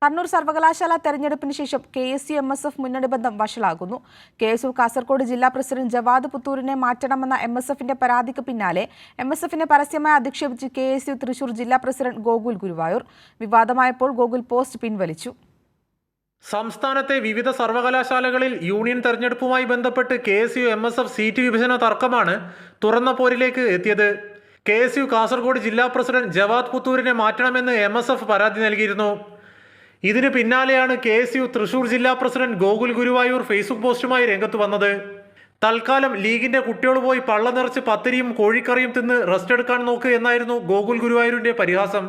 കണ്ണൂർ സർവകലാശാല തെരഞ്ഞെടുപ്പിന് ശേഷം KSU-MSF മുന്നണി ബന്ധം വഷളാകുന്നു. KSU കാസർഗോഡ് ജില്ലാ പ്രസിഡന്റ് ജവാദ് പുത്തൂരിനെ മാറ്റണമെന്ന MSFന്റെ പരാതിക്ക് പിന്നാലെ MSFനെ പരസ്യമായി അധിക്ഷേപിച്ച് KSU തൃശൂർ ജില്ലാ പ്രസിഡന്റ് ഗോകുൽ ഗുരുവായൂർ. വിവാദമായപ്പോൾ ഗോകുൽ പോസ്റ്റ് പിൻവലിച്ചു. സംസ്ഥാനത്തെ വിവിധ സർവകലാശാലകളിൽ യൂണിയൻ തെരഞ്ഞെടുപ്പുമായി ബന്ധപ്പെട്ട് KSU-MSF സീറ്റ് വിഭജന തർക്കമാണ് തുറന്ന പോരിലേക്ക് എത്തിയത്. KSU കാസർഗോഡ് ജില്ലാ പ്രസിഡന്റ് ജവാദ് പുത്തൂരിനെ മാറ്റണമെന്ന് MSF പരാതി നൽകിയിരുന്നു. ഇതിന് പിന്നാലെയാണ് KSU തൃശൂർ ജില്ലാ പ്രസിഡന്റ് ഗോകുൽ ഗുരുവായൂർ ഫേസ്ബുക്ക് പോസ്റ്റുമായി രംഗത്ത് വന്നത്. തൽക്കാലം ലീഗിന്റെ കുട്ടികൾ പോയി പള്ള നിറച്ച് പത്തിരിയും കോഴിക്കറിയും തിന്ന് റെസ്റ്റ് എടുക്കാൻ നോക്ക് എന്നായിരുന്നു ഗോകുൽ ഗുരുവായൂരിന്റെ പരിഹാസം.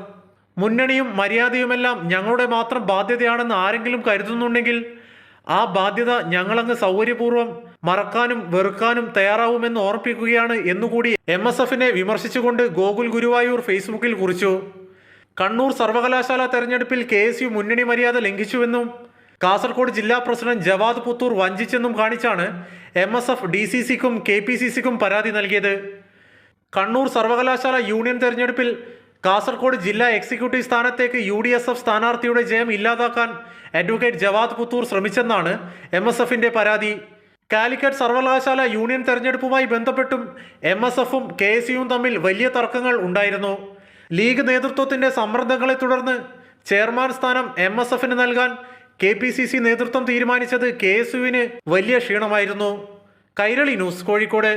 മുന്നണിയും മര്യാദയുമെല്ലാം ഞങ്ങളുടെ മാത്രം ബാധ്യതയാണെന്ന് ആരെങ്കിലും കരുതുന്നുണ്ടെങ്കിൽ ആ ബാധ്യത ഞങ്ങളങ്ങ് സൗകര്യപൂർവ്വം മറക്കാനും വെറുക്കാനും തയ്യാറാവുമെന്ന് ഓർമ്മിപ്പിക്കുകയാണ് എന്നുകൂടി MSFനെ വിമർശിച്ചുകൊണ്ട് ഗോകുൽ ഗുരുവായൂർ ഫേസ്ബുക്കിൽ കുറിച്ചു. കണ്ണൂർ സർവകലാശാല തെരഞ്ഞെടുപ്പിൽ KSU മുന്നണി മര്യാദ ലംഘിച്ചുവെന്നും കാസർഗോഡ് ജില്ലാ പ്രസിഡന്റ് ജവാദ് പുത്തൂർ വഞ്ചിച്ചെന്നും കാണിച്ചാണ് MSF DCCക്കും KPCCക്കും പരാതി നൽകിയത്. കണ്ണൂർ സർവകലാശാല യൂണിയൻ തെരഞ്ഞെടുപ്പിൽ കാസർഗോഡ് ജില്ലാ എക്സിക്യൂട്ടീവ് സ്ഥാനത്തേക്ക് UDSF സ്ഥാനാർത്ഥിയുടെ ജയം ഇല്ലാതാക്കാൻ അഡ്വക്കേറ്റ് ജവാദ് പുത്തൂർ ശ്രമിച്ചെന്നാണ് MSFന്റെ പരാതി. കാലിക്കറ്റ് സർവകലാശാല യൂണിയൻ തെരഞ്ഞെടുപ്പുമായി ബന്ധപ്പെട്ടും MSFും KSUവും തമ്മിൽ വലിയ തർക്കങ്ങൾ ഉണ്ടായിരുന്നു. ലീഗ് നേതൃത്വത്തിന്റെ സമ്മർദ്ദങ്ങളെ തുടർന്ന് ചെയർമാൻ സ്ഥാനം MSFന് നൽകാൻ KPCC നേതൃത്വം തീരുമാനിച്ചത് KSUവിന് വലിയ ക്ഷീണമായിരുന്നു. കൈരളി ന്യൂസ്, കോഴിക്കോട്.